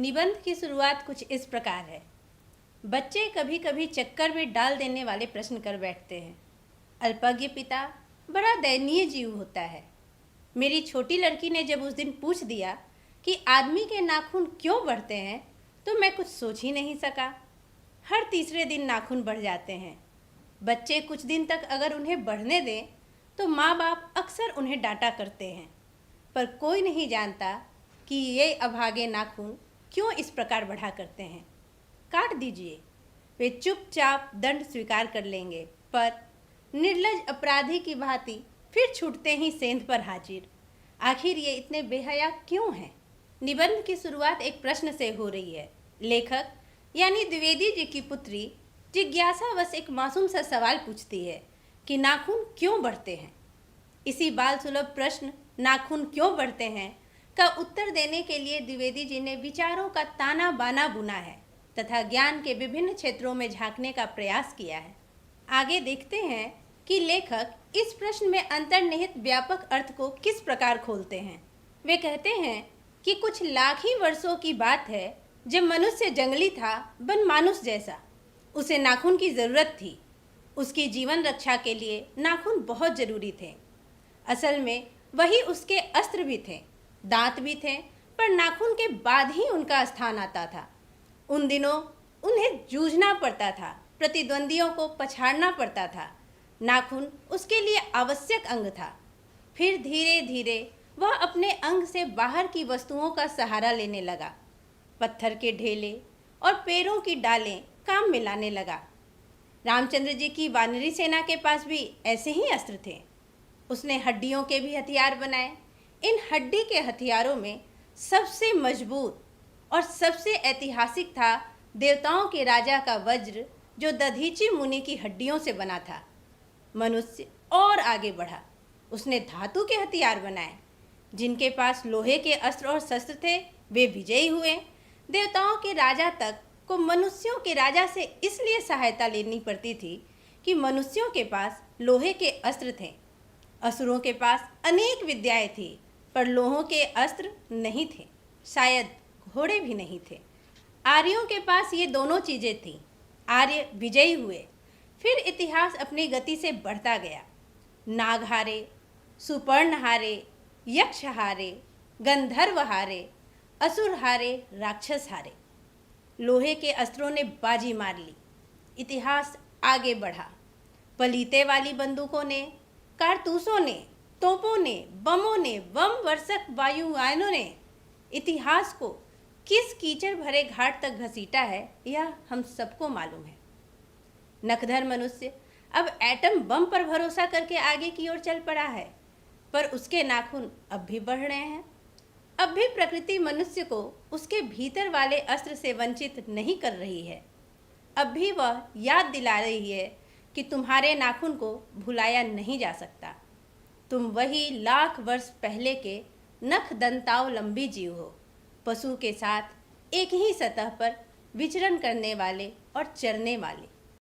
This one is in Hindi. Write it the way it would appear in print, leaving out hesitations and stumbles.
निबंध की शुरुआत कुछ इस प्रकार है। बच्चे कभी कभी चक्कर में डाल देने वाले प्रश्न कर बैठते हैं। अल्पज्ञ पिता बड़ा दयनीय जीव होता है। मेरी छोटी लड़की ने जब उस दिन पूछ दिया कि आदमी के नाखून क्यों बढ़ते हैं, तो मैं कुछ सोच ही नहीं सका। हर तीसरे दिन नाखून बढ़ जाते हैं। बच्चे कुछ दिन तक अगर उन्हें बढ़ने दें तो माँ बाप अक्सर उन्हें डांटा करते हैं, पर कोई नहीं जानता कि ये अभागे नाखून क्यों इस प्रकार बढ़ा करते हैं। काट दीजिए, वे चुपचाप दंड स्वीकार कर लेंगे, पर निर्लज अपराधी की भांति फिर छूटते ही सेंध पर हाजिर। आखिर ये इतने बेहया क्यों हैं? निबंध की शुरुआत एक प्रश्न से हो रही है। लेखक यानी द्विवेदी जी की पुत्री जिज्ञासावश एक मासूम सा सवाल पूछती है कि नाखून क्यों बढ़ते हैं। इसी बाल सुलभ प्रश्न नाखून क्यों बढ़ते हैं का उत्तर देने के लिए द्विवेदी जी ने विचारों का ताना बाना बुना है तथा ज्ञान के विभिन्न क्षेत्रों में झांकने का प्रयास किया है। आगे देखते हैं कि लेखक इस प्रश्न में अंतर्निहित व्यापक अर्थ को किस प्रकार खोलते हैं। वे कहते हैं कि कुछ लाख ही वर्षों की बात है जब मनुष्य जंगली था, बन मानुष जैसा। उसे नाखून की ज़रूरत थी। उसकी जीवन रक्षा के लिए नाखून बहुत ज़रूरी थे। असल में वही उसके अस्त्र भी थे, दांत भी थे, पर नाखून के बाद ही उनका स्थान आता था। उन दिनों उन्हें जूझना पड़ता था, प्रतिद्वंदियों को पछाड़ना पड़ता था। नाखून उसके लिए आवश्यक अंग था। फिर धीरे धीरे वह अपने अंग से बाहर की वस्तुओं का सहारा लेने लगा। पत्थर के ढेले और पेड़ों की डालें काम में लाने लगा। रामचंद्र जी की वानरी सेना के पास भी ऐसे ही अस्त्र थे। उसने हड्डियों के भी हथियार बनाए। इन हड्डी के हथियारों में सबसे मजबूत और सबसे ऐतिहासिक था देवताओं के राजा का वज्र, जो दधीची मुनि की हड्डियों से बना था। मनुष्य और आगे बढ़ा। उसने धातु के हथियार बनाए। जिनके पास लोहे के अस्त्र और शस्त्र थे वे विजयी हुए। देवताओं के राजा तक को मनुष्यों के राजा से इसलिए सहायता लेनी पड़ती थी कि मनुष्यों के पास लोहे के अस्त्र थे। असुरों के पास अनेक विद्याएं थी, पर लोहों के अस्त्र नहीं थे। शायद घोड़े भी नहीं थे। आर्यों के पास ये दोनों चीज़ें थीं। आर्य विजयी हुए। फिर इतिहास अपनी गति से बढ़ता गया। नाग हारे, सुपर्ण हारे, यक्ष हारे, गंधर्व हारे, असुर हारे, राक्षस हारे। लोहे के अस्त्रों ने बाजी मार ली। इतिहास आगे बढ़ा। पलीते वाली बंदूकों ने, कारतूसों ने, तोपों ने, बमों ने, बम वर्षक वायुयानों ने इतिहास को किस कीचड़ भरे घाट तक घसीटा है, यह हम सबको मालूम है। नखधर मनुष्य अब एटम बम पर भरोसा करके आगे की ओर चल पड़ा है, पर उसके नाखून अब भी बढ़ रहे हैं। अब भी प्रकृति मनुष्य को उसके भीतर वाले अस्त्र से वंचित नहीं कर रही है। अब भी वह याद दिला रही है कि तुम्हारे नाखून को भुलाया नहीं जा सकता। तुम वही लाख वर्ष पहले के नख दंतावलंबी जीव हो, पशु के साथ एक ही सतह पर विचरण करने वाले और चरने वाले।